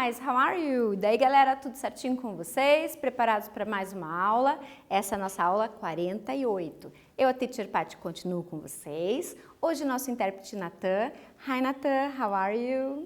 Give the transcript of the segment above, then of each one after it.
guys, how are you? Daí galera, tudo certinho com vocês? Preparados para mais uma aula? Essa é a nossa aula 48. Eu, a Teacher Pati, continuo com vocês. Hoje nosso intérprete Natan. Hi Natan, how are you?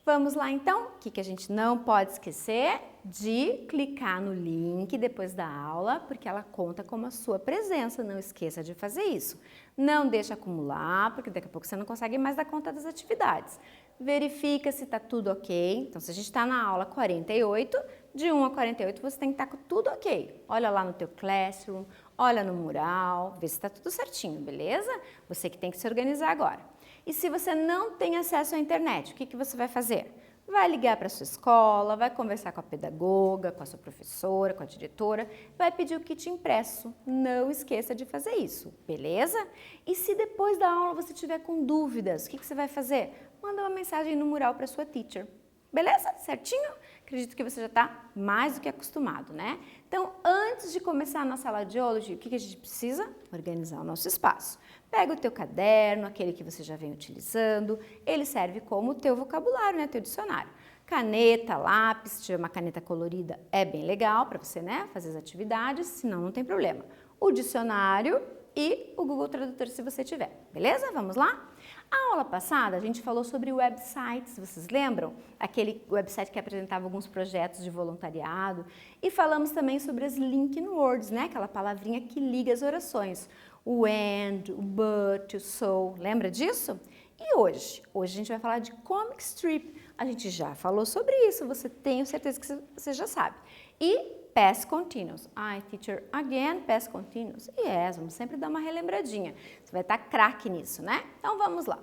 Vamos lá então, o que a gente não pode esquecer? De clicar no link depois da aula, porque ela conta como a sua presença, não esqueça de fazer isso. Não deixa acumular, porque daqui a pouco você não consegue mais dar conta das atividades. Verifica se está tudo ok. Então, se a gente está na aula 48, de 1 a 48 você tem que estar com tudo ok. Olha lá no teu Classroom, olha no mural, vê se está tudo certinho, beleza? Você que tem que se organizar agora. E se você não tem acesso à internet, o que você vai fazer? Vai ligar para a sua escola, vai conversar com a pedagoga, com a sua professora, com a diretora, vai pedir o kit impresso. Não esqueça de fazer isso, beleza? E se depois da aula você tiver com dúvidas, o que você vai fazer? Manda uma mensagem no mural para a sua teacher. Beleza? Certinho? Acredito que você já está mais do que acostumado, né? Então, antes de começar a nossa aula de hoje, o que a gente precisa? Organizar o nosso espaço. Pega o teu caderno, aquele que você já vem utilizando, ele serve como o teu vocabulário, né? Teu dicionário. Caneta, lápis, se tiver uma caneta colorida, é bem legal para você, né? Fazer as atividades, senão não tem problema. O dicionário e o Google Tradutor se você tiver, beleza? Vamos lá? A aula passada a gente falou sobre websites, vocês lembram? Aquele website que apresentava alguns projetos de voluntariado e falamos também sobre as linking words, né? Aquela palavrinha que liga as orações. O and, o but, o so, lembra disso? E hoje a gente vai falar de comic strip. A gente já falou sobre isso, você tenho certeza que você já sabe. E past continuous. Ai, teacher, again, past continuous. Yes, vamos sempre dar uma relembradinha. Você vai estar craque nisso, né? Então vamos lá.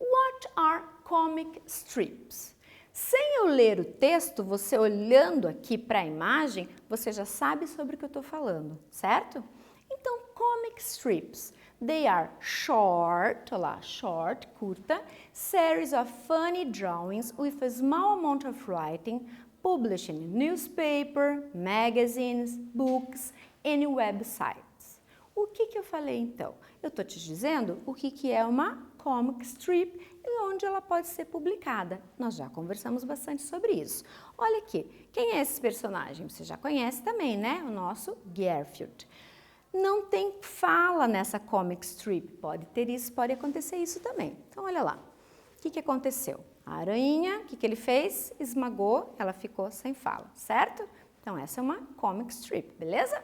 What are comic strips? Sem eu ler o texto, você olhando aqui para a imagem, você já sabe sobre o que eu estou falando, certo? Então, comic strips, they are short, olha lá, short, curta, series of funny drawings with a small amount of writing, published in newspaper, magazines, books and websites. O que eu falei então? Eu estou te dizendo o que é uma comic strip e onde ela pode ser publicada. Nós já conversamos bastante sobre isso. Olha aqui, quem é esse personagem? Você já conhece também, né? O nosso Garfield. Não tem fala nessa comic strip. Pode ter isso, pode acontecer isso também. Então, olha lá. O que aconteceu? A aranha, o que ele fez? Esmagou, ela ficou sem fala, certo? Então, essa é uma comic strip, beleza?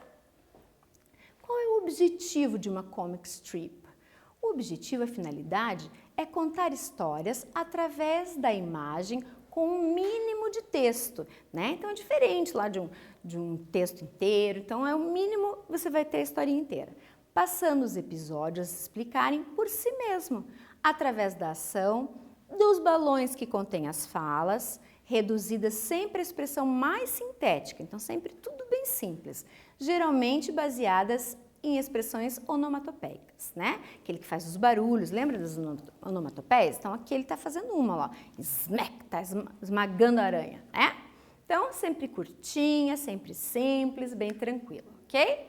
Qual é o objetivo de uma comic strip? O objetivo, a finalidade, é contar histórias através da imagem com um mínimo de texto, né? Então, é diferente lá de um texto inteiro. Então, é o mínimo, você vai ter a historinha inteira. Passando os episódios a explicarem por si mesmo, através da ação, dos balões que contêm as falas, reduzidas sempre à expressão mais sintética, então sempre tudo bem simples, geralmente baseadas em expressões onomatopeicas, né? Aquele que faz os barulhos, lembra das onomatopeias? Então aqui ele está fazendo uma lá, smack, está esmagando a aranha, né? Então sempre curtinha, sempre simples, bem tranquilo, ok?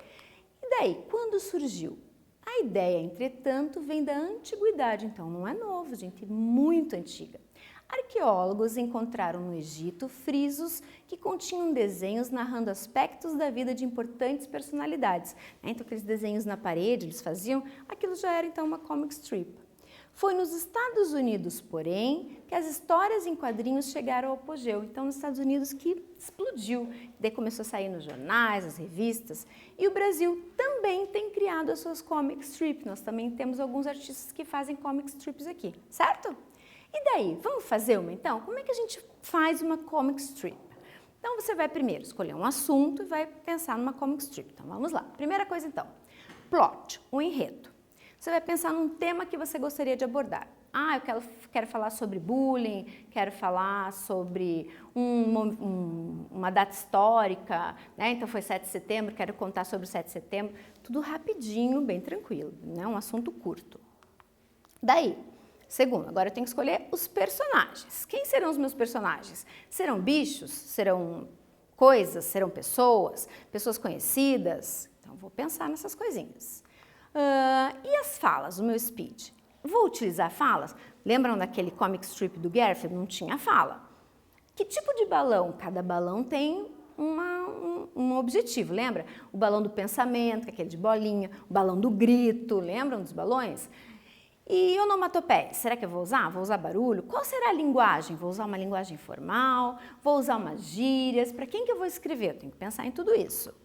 E daí, quando surgiu? A ideia, entretanto, vem da antiguidade, então não é novo, gente, é muito antiga. Arqueólogos encontraram no Egito frisos que continham desenhos narrando aspectos da vida de importantes personalidades. Então, aqueles desenhos na parede, eles faziam, aquilo já era então uma comic strip. Foi nos Estados Unidos, porém, que as histórias em quadrinhos chegaram ao apogeu. Então, nos Estados Unidos que explodiu, daí começou a sair nos jornais, nas revistas. E o Brasil também tem criado as suas comic strips. Nós também temos alguns artistas que fazem comic strips aqui, certo? E daí, vamos fazer uma então? Como é que a gente faz uma comic strip? Então, você vai primeiro escolher um assunto e vai pensar numa comic strip. Então, vamos lá. Primeira coisa então, plot, um enredo. Você vai pensar num tema que você gostaria de abordar. Ah, eu quero falar sobre bullying, quero falar sobre uma data histórica, né? Então foi 7 de setembro, quero contar sobre o 7 de setembro. Tudo rapidinho, bem tranquilo, né? Um assunto curto. Daí, segundo, agora eu tenho que escolher os personagens. Quem serão os meus personagens? Serão bichos? Serão coisas? Serão pessoas? Pessoas conhecidas? Então vou pensar nessas coisinhas. E as falas, o meu speech? Vou utilizar falas? Lembram daquele comic strip do Garfield? Não tinha fala. Que tipo de balão? Cada balão tem um objetivo, lembra? O balão do pensamento, que é aquele de bolinha, o balão do grito, lembram dos balões? E onomatopeia, será que eu vou usar? Vou usar barulho? Qual será a linguagem? Vou usar uma linguagem formal? Vou usar umas gírias? Para quem que eu vou escrever? Eu tenho que pensar em tudo isso.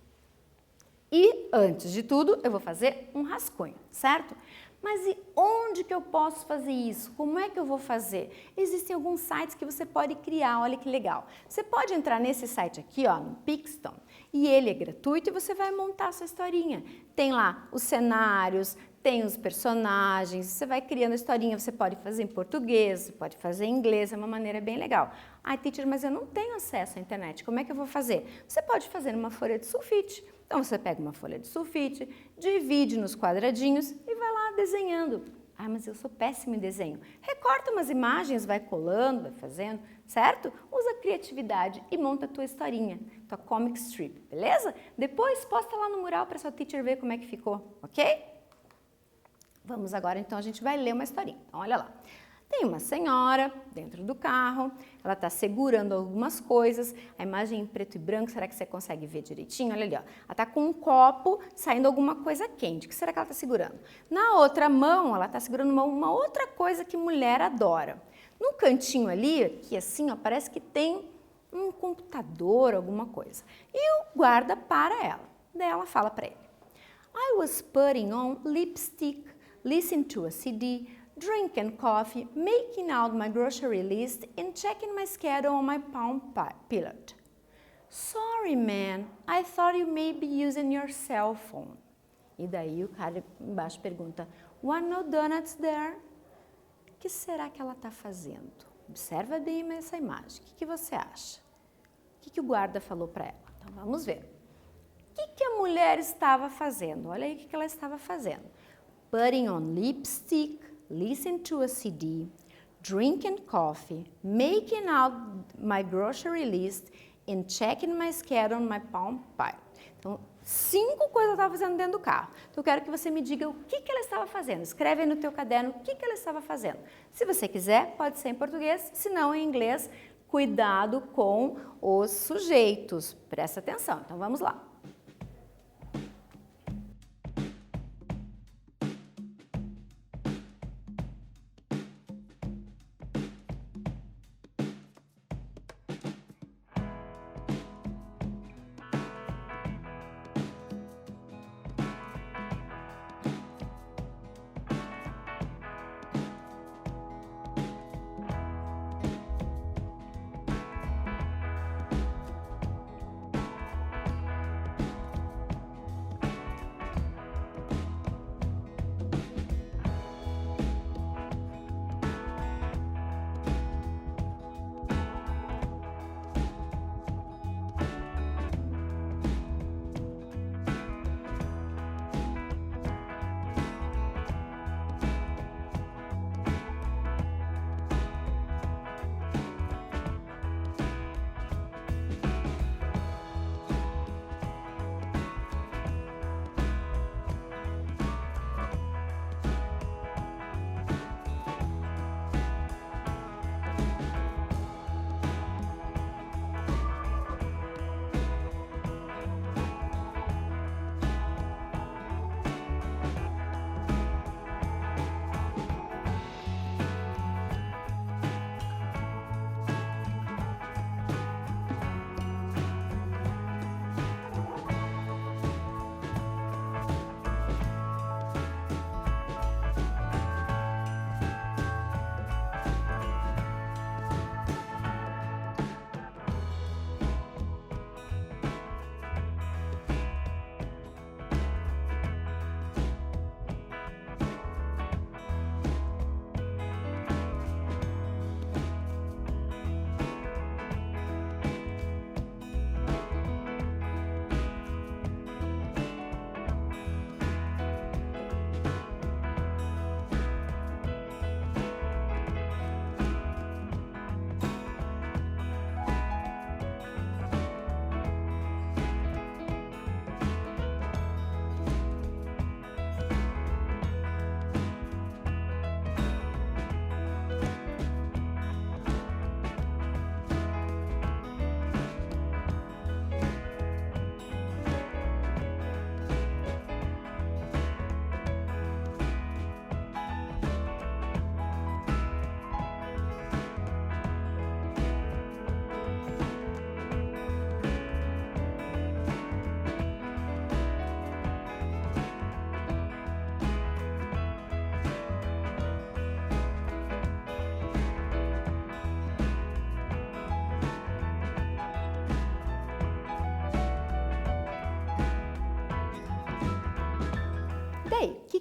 E, antes de tudo, eu vou fazer um rascunho, certo? Mas e onde que eu posso fazer isso? Como é que eu vou fazer? Existem alguns sites que você pode criar, olha que legal. Você pode entrar nesse site aqui, ó, no Pixton, e ele é gratuito e você vai montar a sua historinha. Tem lá os cenários, tem os personagens, você vai criando a historinha, você pode fazer em português, você pode fazer em inglês, é uma maneira bem legal. Ai, teacher, mas eu não tenho acesso à internet, como é que eu vou fazer? Você pode fazer numa folha de sulfite. Então você pega uma folha de sulfite, divide nos quadradinhos e vai lá desenhando. Ah, mas eu sou péssima em desenho. Recorta umas imagens, vai colando, vai fazendo, certo? Usa a criatividade e monta a tua historinha, tua comic strip, beleza? Depois posta lá no mural para sua teacher ver como é que ficou, ok? Vamos agora, então, a gente vai ler uma historinha. Então, olha lá. Tem uma senhora dentro do carro, ela está segurando algumas coisas, a imagem em preto e branco, será que você consegue ver direitinho? Olha ali, ó. Ela está com um copo saindo alguma coisa quente, o que será que ela está segurando? Na outra mão, ela está segurando uma outra coisa que mulher adora. No cantinho ali, aqui assim, ó, parece que tem um computador, alguma coisa. E o guarda para ela. Daí ela fala para ele. I was putting on lipstick, listening to a CD, drinking coffee, making out my grocery list and checking my schedule on my Palm Pilot. Sorry, man, I thought you may be using your cell phone. E daí o cara embaixo pergunta, What no donuts there? O que será que ela está fazendo? Observa bem essa imagem. O que você acha? O que o guarda falou para ela? Então vamos ver. O que a mulher estava fazendo? Olha aí o que ela estava fazendo. Putting on lipstick, listening to a CD, drinking coffee, making out my grocery list and checking my schedule on my Palm Pilot. Então, 5 coisas ela estava fazendo dentro do carro. Então, eu quero que você me diga o que ela estava fazendo. Escreve aí no teu caderno o que ela estava fazendo. Se você quiser, pode ser em português, se não em inglês. Cuidado com os sujeitos. Presta atenção. Então, vamos lá.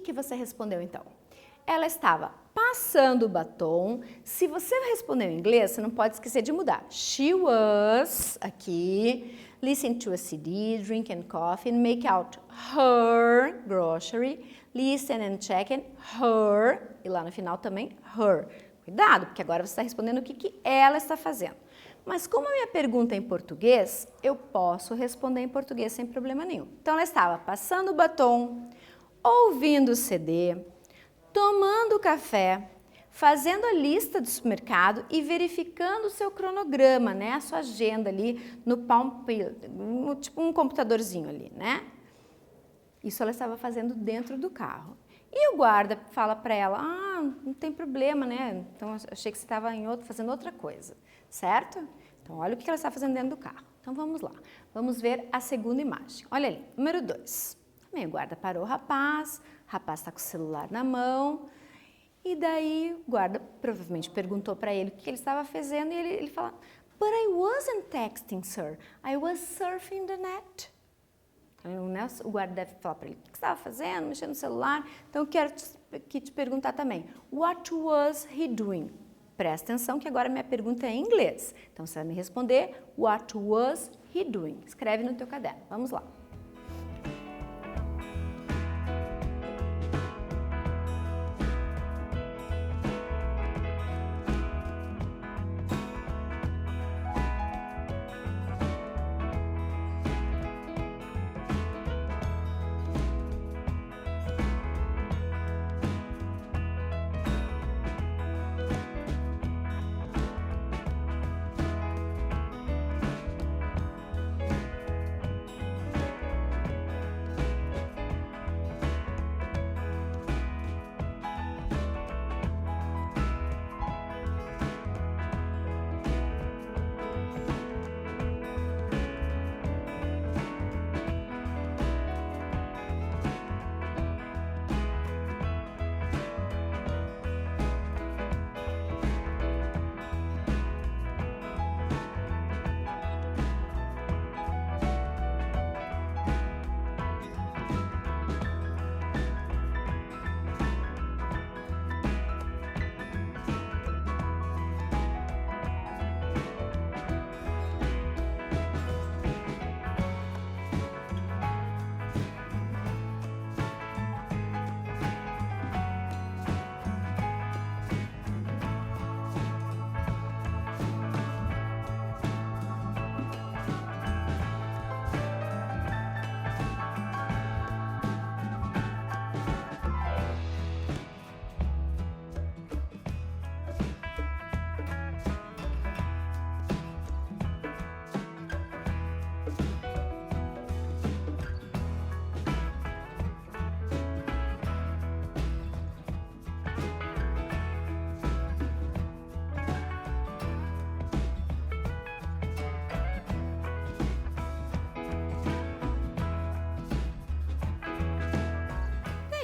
que você respondeu então? Ela estava passando o batom. Se você respondeu em inglês, você não pode esquecer de mudar. She was, aqui, listen to a CD, drinking coffee, and make out her grocery, listen and check and her, e lá no final também her. Cuidado, porque agora você está respondendo o que ela está fazendo. Mas como a minha pergunta é em português, eu posso responder em português sem problema nenhum. Então ela estava passando o batom, ouvindo o CD, tomando café, fazendo a lista do supermercado e verificando o seu cronograma, né? A sua agenda ali no Palm Pilot, tipo um computadorzinho ali, né? Isso ela estava fazendo dentro do carro. E o guarda fala para ela, não tem problema, né? Então, eu achei que você estava fazendo outra coisa, certo? Então, olha o que ela está fazendo dentro do carro. Então, vamos lá. Vamos ver a segunda imagem. Olha ali, número 2. Também o guarda parou o rapaz está com o celular na mão. E daí, o guarda provavelmente perguntou para ele o que ele estava fazendo e ele fala, but I wasn't texting, sir. I was surfing the net. O guarda deve falar para ele, o que você estava fazendo, mexendo no celular? Então, eu quero te perguntar também, what was he doing? Presta atenção que agora minha pergunta é em inglês. Então, você vai me responder, what was he doing? Escreve no teu caderno. Vamos lá.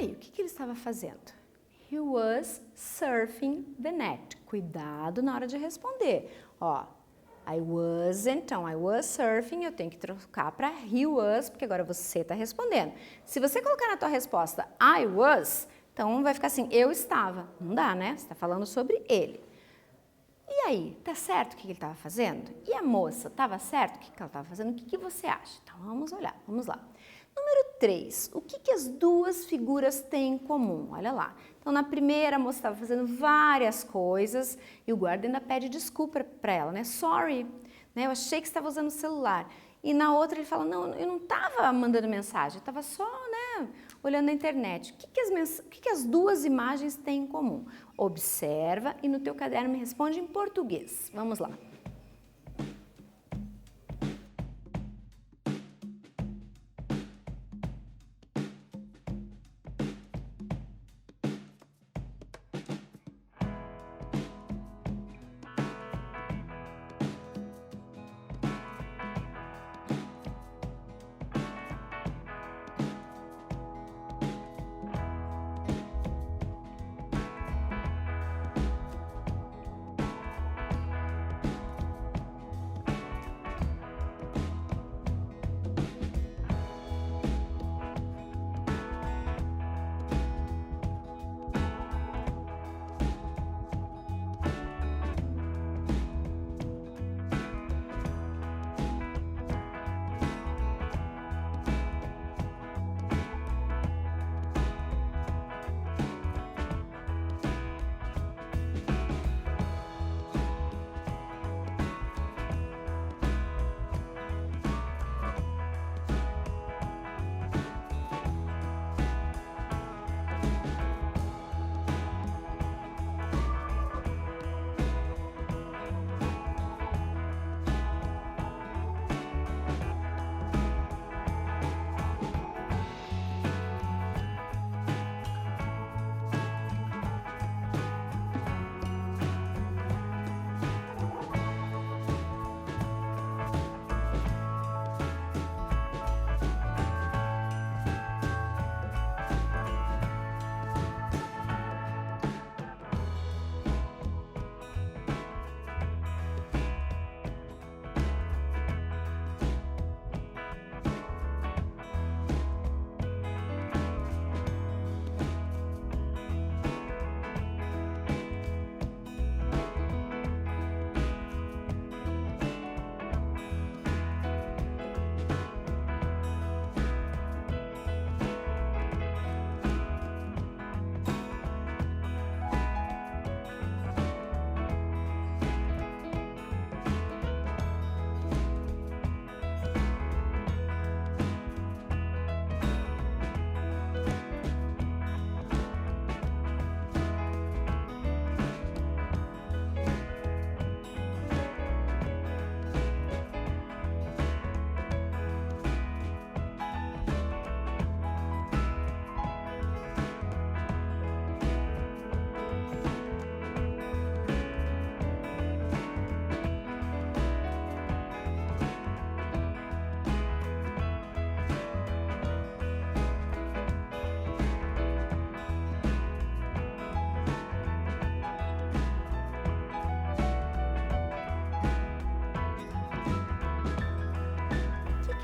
aí, o que ele estava fazendo? He was surfing the net. Cuidado na hora de responder. Ó, I wasn't, então I was surfing, eu tenho que trocar para he was, porque agora você está respondendo. Se você colocar na tua resposta I was, então vai ficar assim, eu estava. Não dá, né? Você está falando sobre ele. E aí, tá certo o que ele estava fazendo? E a moça, estava certo o que ela estava fazendo? O que você acha? Então, vamos olhar, vamos lá. Número 3, o que as duas figuras têm em comum? Olha lá. Então, na primeira, a moça estava fazendo várias coisas e o guarda ainda pede desculpa para ela, né? Sorry, né? Eu achei que você estava usando o celular. E na outra ele fala, não, eu não estava mandando mensagem, eu estava só, né, olhando na internet. O que as duas imagens têm em comum? Observa e no teu caderno me responde em português. Vamos lá.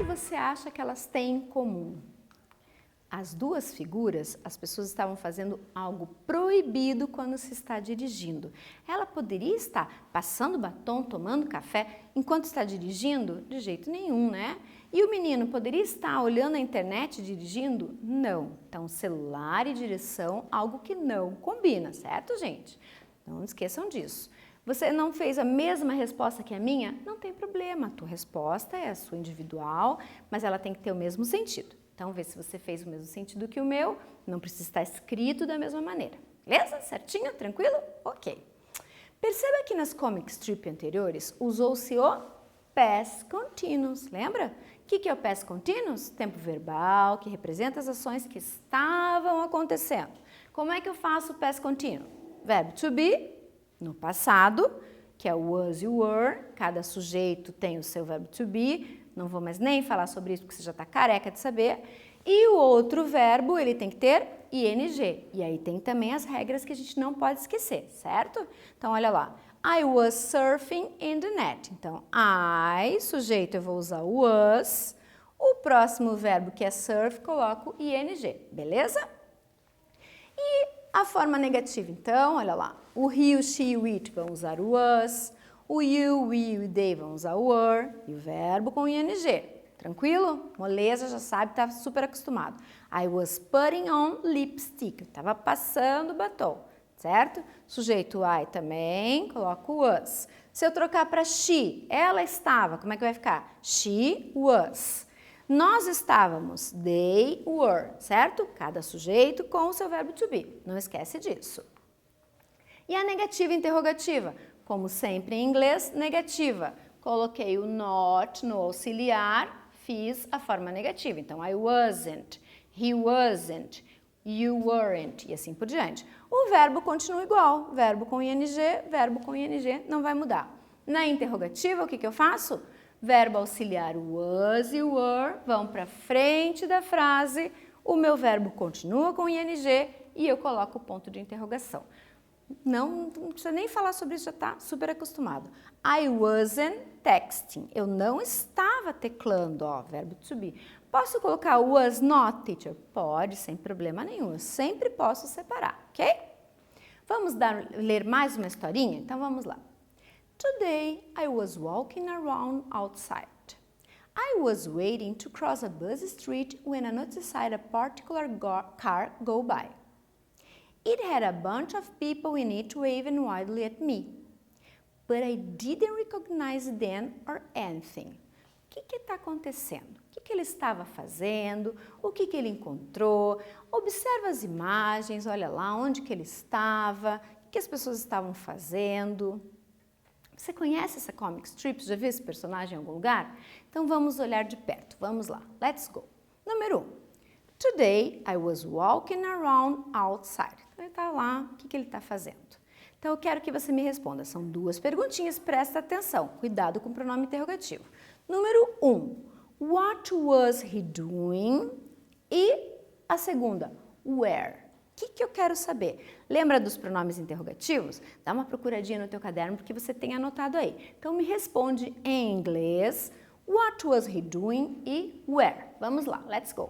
você acha que elas têm em comum? As duas figuras, as pessoas estavam fazendo algo proibido quando se está dirigindo. Ela poderia estar passando batom, tomando café, enquanto está dirigindo? De jeito nenhum, né? E o menino poderia estar olhando a internet dirigindo? Não. Então, celular e direção, algo que não combina, certo, gente? Não esqueçam disso. Você não fez a mesma resposta que a minha? Não tem problema, a tua resposta é a sua individual, mas ela tem que ter o mesmo sentido. Então, vê se você fez o mesmo sentido que o meu, não precisa estar escrito da mesma maneira. Beleza? Certinho? Tranquilo? Ok. Perceba que nas comic strip anteriores usou-se o past continuous, lembra? O que é o past continuous? Tempo verbal, que representa as ações que estavam acontecendo. Como é que eu faço o past continuous? Verbo to be, no passado, que é o was e o were, cada sujeito tem o seu verbo to be, não vou mais nem falar sobre isso porque você já está careca de saber. E o outro verbo, ele tem que ter ing. E aí tem também as regras que a gente não pode esquecer, certo? Então, olha lá. I was surfing in the net. Então, I, sujeito, eu vou usar o was. O próximo verbo, que é surf, coloco ing. Beleza? E a forma negativa, então, olha lá. O he, o she e o it vão usar o was. O you, we e o they vão usar o were e o verbo com ing. Tranquilo? Moleza, já sabe, está super acostumado. I was putting on lipstick. Eu estava passando batom, certo? Sujeito I também, coloco o was. Se eu trocar para she, ela estava, como é que vai ficar? She was. Nós estávamos, they were, certo? Cada sujeito com o seu verbo to be. Não esquece disso. E a negativa interrogativa? Como sempre em inglês, negativa. Coloquei o not no auxiliar, fiz a forma negativa. Então, I wasn't, he wasn't, you weren't e assim por diante. O verbo continua igual, verbo com ing, não vai mudar. Na interrogativa, o que eu faço? Verbo auxiliar, o was e o were, vão para frente da frase, o meu verbo continua com ing e eu coloco o ponto de interrogação. Não precisa nem falar sobre isso, já está super acostumado. I wasn't texting. Eu não estava teclando, ó, verbo to be. Posso colocar was not, teacher? Pode, sem problema nenhum. Eu sempre posso separar, ok? Vamos ler mais uma historinha? Então vamos lá. Today I was walking around outside. I was waiting to cross a busy street when I noticed a particular car go by. It had a bunch of people in it waving wildly at me, but I didn't recognize them or anything. O que está acontecendo? O que ele estava fazendo? O que ele encontrou? Observa as imagens, olha lá onde que ele estava, o que as pessoas estavam fazendo. Você conhece essa comic strip? Já viu esse personagem em algum lugar? Então vamos olhar de perto. Vamos lá. Let's go. Número 1. Today I was walking around outside. Então ele está lá, o que ele está fazendo? Então eu quero que você me responda. São duas perguntinhas, presta atenção. Cuidado com o pronome interrogativo. Número 1. What was he doing? E a segunda, where? O que eu quero saber? Lembra dos pronomes interrogativos? Dá uma procuradinha no teu caderno porque você tem anotado aí. Então me responde em inglês, what was he doing e where? Vamos lá, let's go.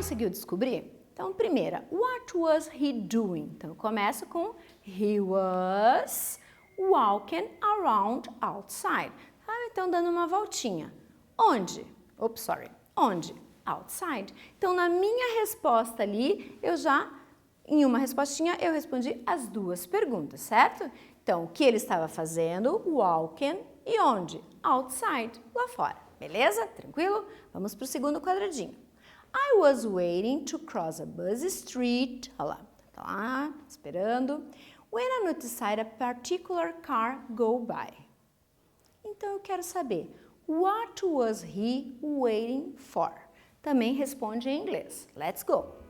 conseguiu descobrir? Então, primeira, what was he doing? Então, eu começo com he was walking around outside. Tá? Então, dando uma voltinha. Onde? Oops, sorry. Onde? Outside. Então, na minha resposta ali, em uma respostinha, eu respondi as duas perguntas, certo? Então, o que ele estava fazendo? Walking. E onde? Outside, lá fora. Beleza? Tranquilo? Vamos para o segundo quadradinho. I was waiting to cross a busy street. Olha lá, tá lá, esperando. When I noticed a particular car go by. Então, eu quero saber, what was he waiting for? Também responde em inglês. Let's go!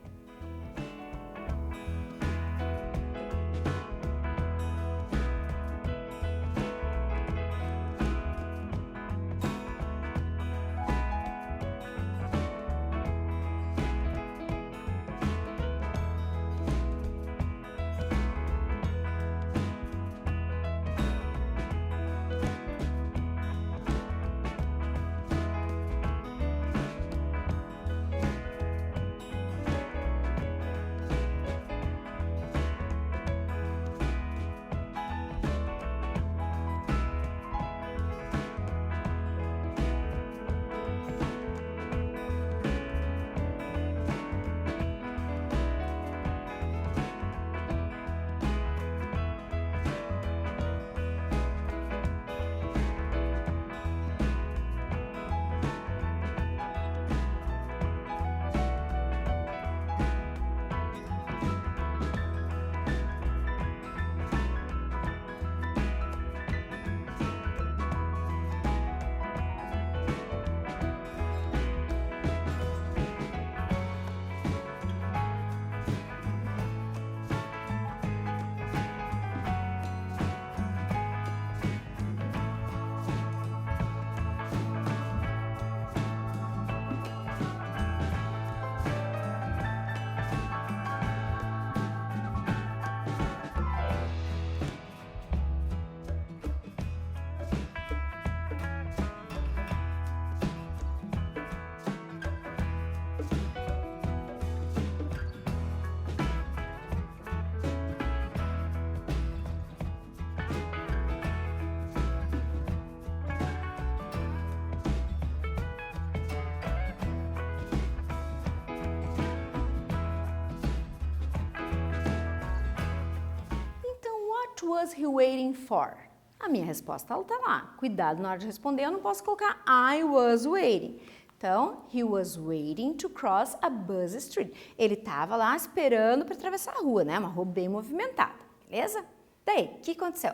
What was he waiting for? A minha resposta está lá. Cuidado na hora de responder, eu não posso colocar I was waiting. Então, he was waiting to cross a busy street. Ele estava lá esperando para atravessar a rua, né? Uma rua bem movimentada, beleza? Daí, o que aconteceu?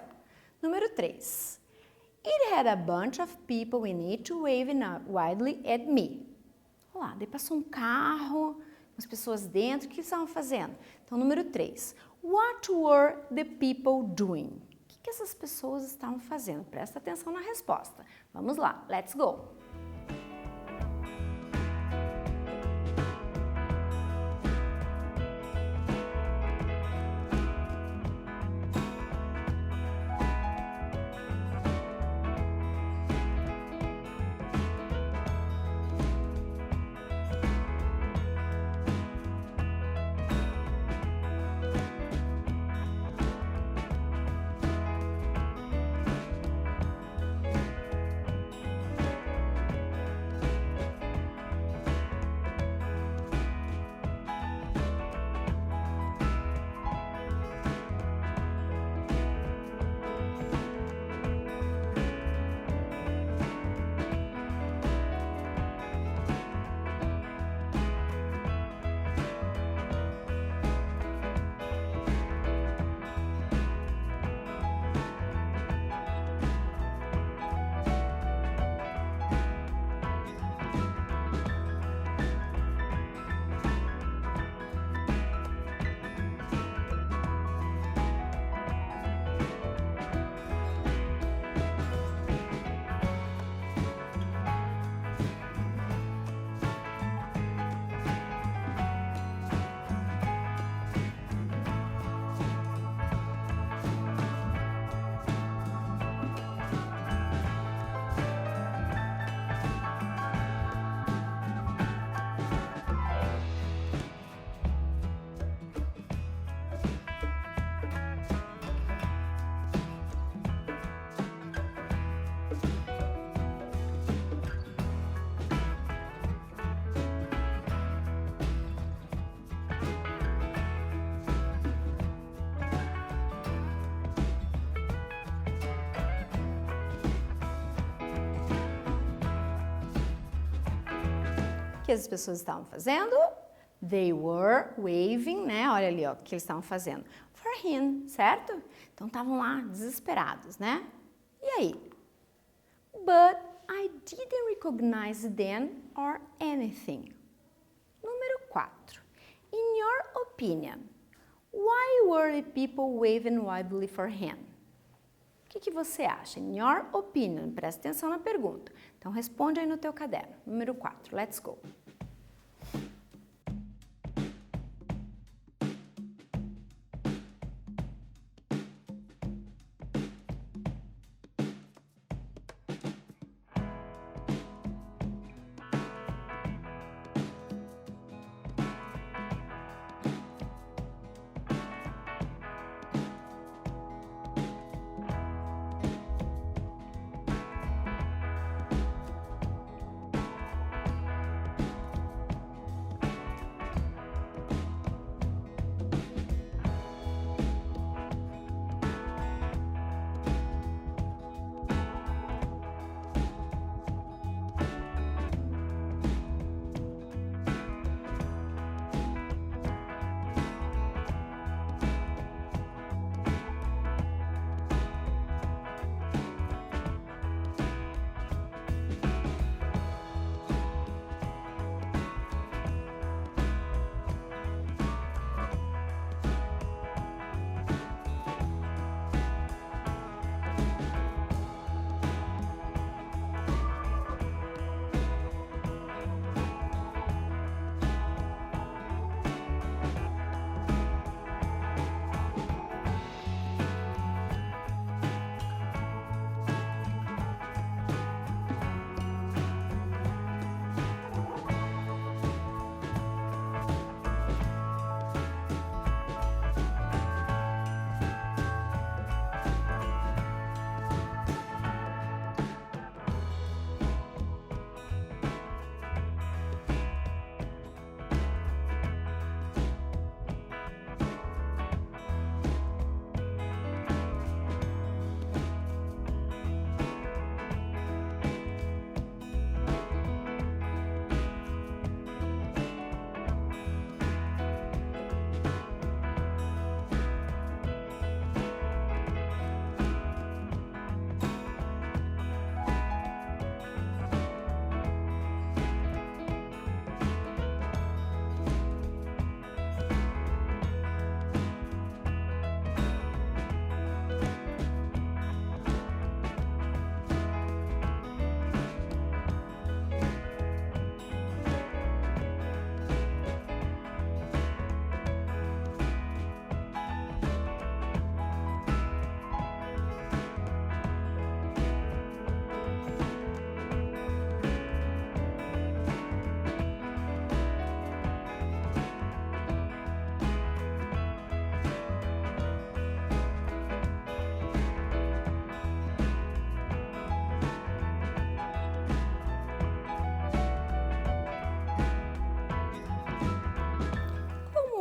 Número 3. It had a bunch of people in it waving wildly at me. Olha lá, daí passou um carro, umas pessoas dentro, o que estavam fazendo? Então, número 3. What were the people doing? O que essas pessoas estavam fazendo? Presta atenção na resposta. Vamos lá, let's go! que as pessoas estavam fazendo? They were waving, né? Olha ali, ó, o que eles estavam fazendo. For him, certo? Então, estavam lá desesperados, né? E aí? But I didn't recognize them or anything. Número 4. In your opinion, why were the people waving wildly for him? O que você acha? In your opinion, presta atenção na pergunta. Então, responde aí no teu caderno. Número 4, let's go.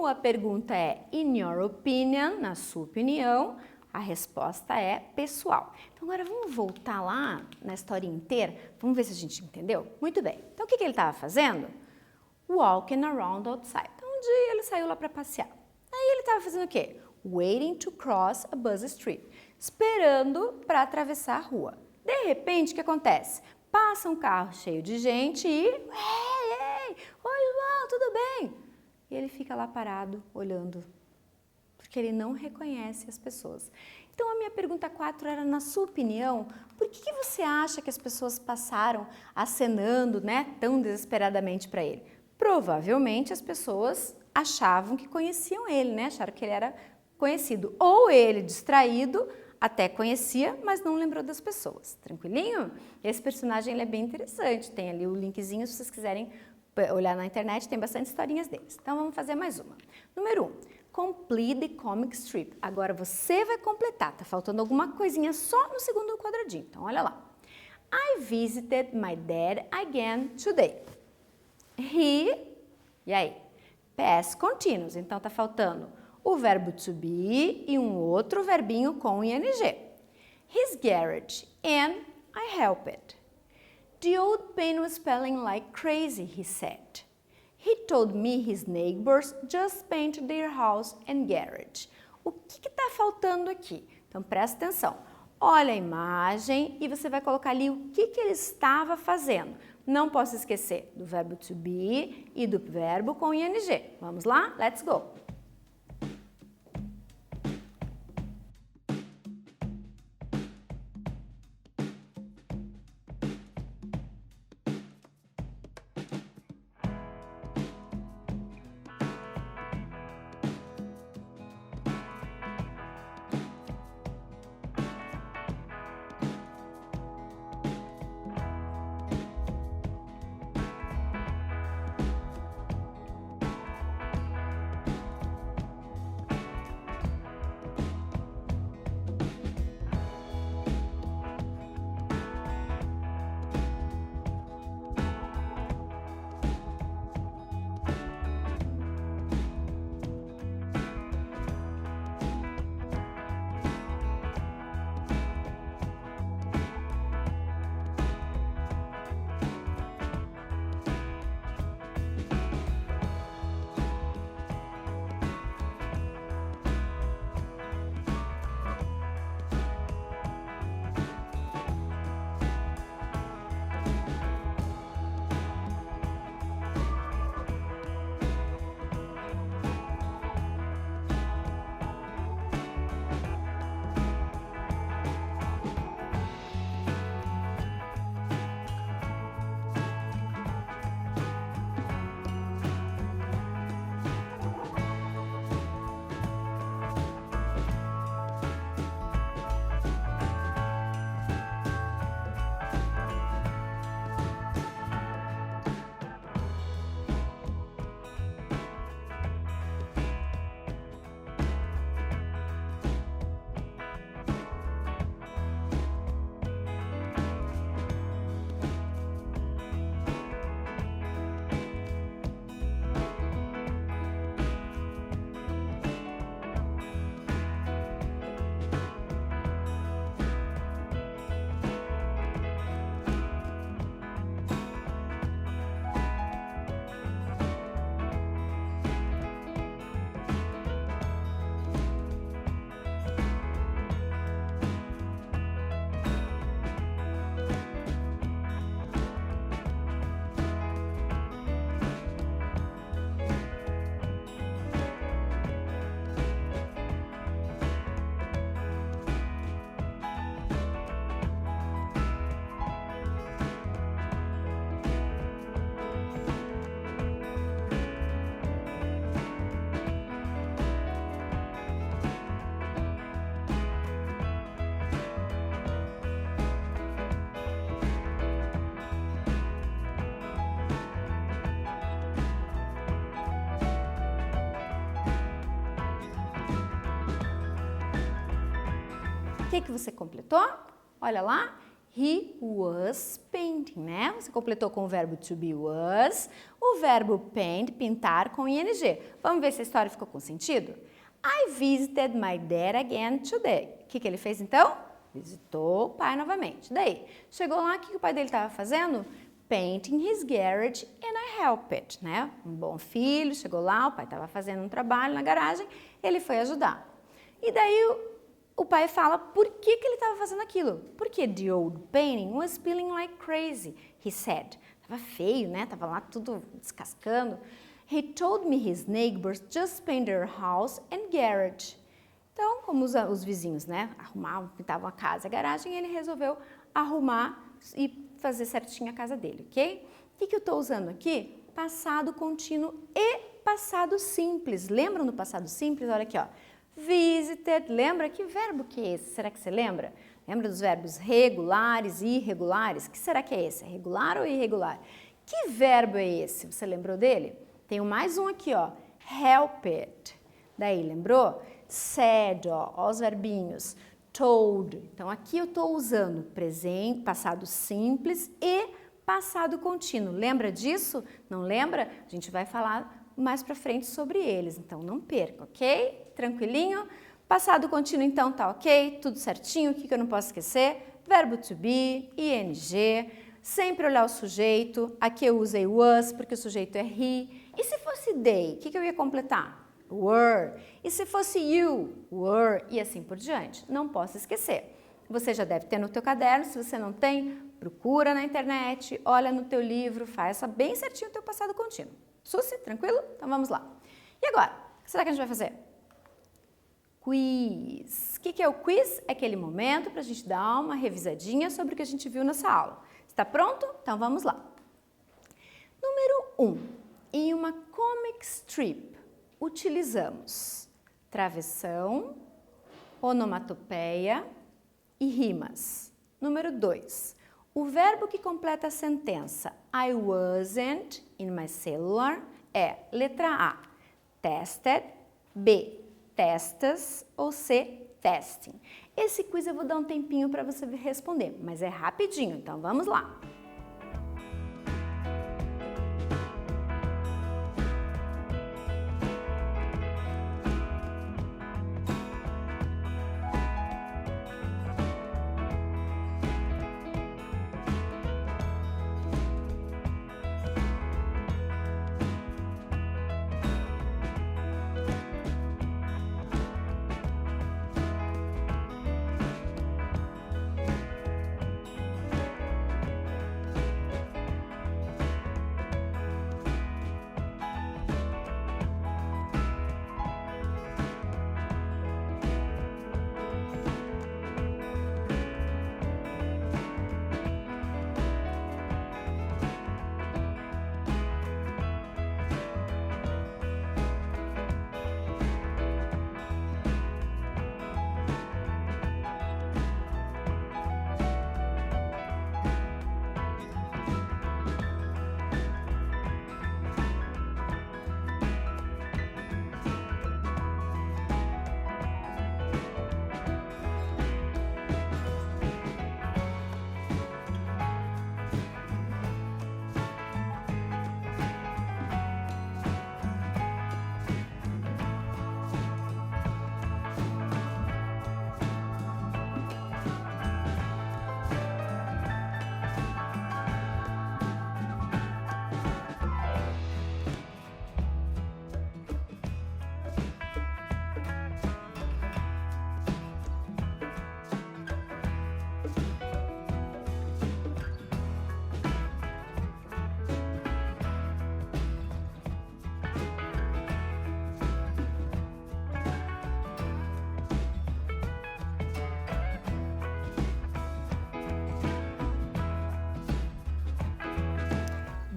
A pergunta é in your opinion, na sua opinião, a resposta é pessoal. Então agora vamos voltar lá na história inteira, vamos ver se a gente entendeu? Muito bem, então o que ele estava fazendo? Walking around outside. Então um dia ele saiu lá para passear. Aí ele estava fazendo o quê? Waiting to cross a busy street, esperando para atravessar a rua. De repente, o que acontece? Passa um carro cheio de gente e... Ei, oi João, tudo bem? E ele fica lá parado, olhando, porque ele não reconhece as pessoas. Então, a minha pergunta 4 era, na sua opinião, por que você acha que as pessoas passaram acenando, né, tão desesperadamente para ele? Provavelmente as pessoas achavam que conheciam ele, né, acharam que ele era conhecido. Ou ele, distraído, até conhecia, mas não lembrou das pessoas. Tranquilinho? Esse personagem ele é bem interessante, tem ali o linkzinho se vocês quiserem olhar na internet, tem bastante historinhas deles. Então, vamos fazer mais uma. Número 1, complete the comic strip. Agora, você vai completar, tá faltando alguma coisinha só no segundo quadradinho. Então, olha lá. I visited my dad again today. He, e aí? Past continuous. Então, tá faltando o verbo to be e um outro verbinho com ing. His garage and I helped. The old man was spelling like crazy, he said. He told me his neighbors just painted their house and garage. O que está faltando aqui? Então presta atenção. Olha a imagem e você vai colocar ali o que ele estava fazendo. Não posso esquecer do verbo to be e do verbo com ing. Vamos lá? Let's go! O que você completou? Olha lá. He was painting, né? Você completou com o verbo to be was, o verbo paint, pintar, com ing. Vamos ver se a história ficou com sentido? I visited my dad again today. O que ele fez então? Visitou o pai novamente. Daí, chegou lá, o que o pai dele estava fazendo? Painting his garage and I helped, né? Um bom filho, chegou lá, o pai estava fazendo um trabalho na garagem, ele foi ajudar. E daí o pai fala por que ele estava fazendo aquilo. Porque the old painting was spilling like crazy, he said. Tava feio, né? Tava lá tudo descascando. He told me his neighbors just painted their house and garage. Então, como os vizinhos, né, arrumavam, pintavam a casa e a garagem, ele resolveu arrumar e fazer certinho a casa dele, ok? O que eu estou usando aqui? Passado contínuo e passado simples. Lembram do passado simples? Olha aqui, ó. Visited, lembra? Que verbo que é esse? Será que você lembra? Lembra dos verbos regulares e irregulares? Que será que é esse? É regular ou irregular? Que verbo é esse? Você lembrou dele? Tenho mais um aqui, ó. Helped. Daí, lembrou? Said, ó os verbinhos. Told. Então, aqui eu estou usando presente, passado simples e passado contínuo. Lembra disso? Não lembra? A gente vai falar mais pra frente sobre eles, então não perca, ok? Tranquilinho? Passado contínuo, então, tá ok? Tudo certinho, o que eu não posso esquecer? Verbo to be, ing, sempre olhar o sujeito. Aqui eu usei was porque o sujeito é he. E se fosse they, o que eu ia completar? Were. E se fosse you? Were. E assim por diante. Não posso esquecer. Você já deve ter no teu caderno. Se você não tem, procura na internet, olha no teu livro, faça bem certinho o teu passado contínuo. Susi, tranquilo? Então vamos lá. E agora, o que será que a gente vai fazer? Quiz. O que é o quiz? É aquele momento para a gente dar uma revisadinha sobre o que a gente viu nessa aula. Está pronto? Então vamos lá. Número 1. Em uma comic strip, utilizamos travessão, onomatopeia e rimas. Número 2. O verbo que completa a sentença I wasn't in my cellular é letra A, tested, B, testas ou C, testing. Esse quiz eu vou dar um tempinho para você responder, mas é rapidinho, então vamos lá.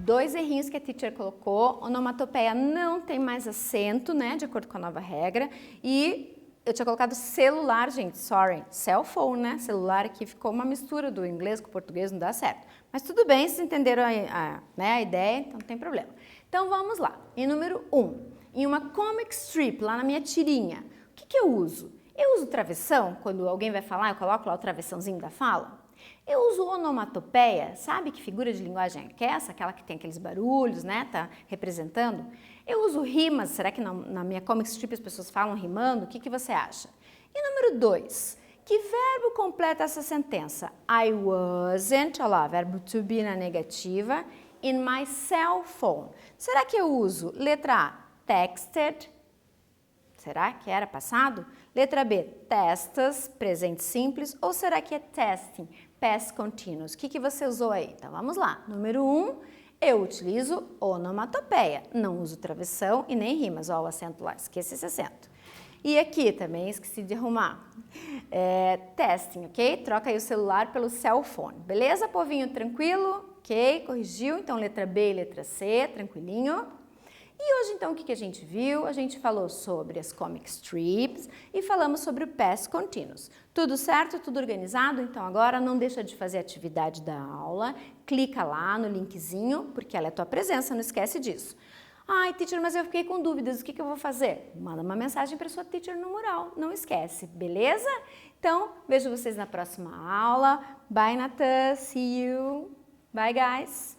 Dois errinhos que a teacher colocou, onomatopeia não tem mais acento, né, de acordo com a nova regra, e eu tinha colocado celular, gente, sorry, cell phone, né, celular aqui ficou uma mistura do inglês com o português, não dá certo. Mas tudo bem, vocês entenderam a ideia, então não tem problema. Então vamos lá, em número 1, em uma comic strip, lá na minha tirinha, o que eu uso? Eu uso travessão, quando alguém vai falar, eu coloco lá o travessãozinho da fala. Eu uso onomatopeia, sabe que figura de linguagem é essa? Aquela que tem aqueles barulhos, né? Tá representando. Eu uso rimas, será que na minha comic strip as pessoas falam rimando? O que você acha? E número 2, que verbo completa essa sentença? I wasn't, olha lá, verbo to be na negativa, in my cell phone. Será que eu uso letra A, texted? Será que era passado? Letra B, testas, presente simples, ou será que é testing, past continuous? O que você usou aí? Então vamos lá. Número 1, eu utilizo onomatopeia, não uso travessão e nem rimas, ó, o acento lá, esqueci esse acento. E aqui também esqueci de arrumar, testing, ok? Troca aí o celular pelo cell phone, beleza, povinho? Tranquilo? Ok, corrigiu, então letra B e letra C, tranquilinho. E hoje, então, o que a gente viu? A gente falou sobre as comic strips e falamos sobre o past continuous. Tudo certo? Tudo organizado? Então, agora não deixa de fazer a atividade da aula, clica lá no linkzinho, porque ela é tua presença, não esquece disso. Ai, teacher, mas eu fiquei com dúvidas, o que eu vou fazer? Manda uma mensagem para sua teacher no mural, não esquece, beleza? Então, vejo vocês na próxima aula. Bye, Natan, see you. Bye, guys.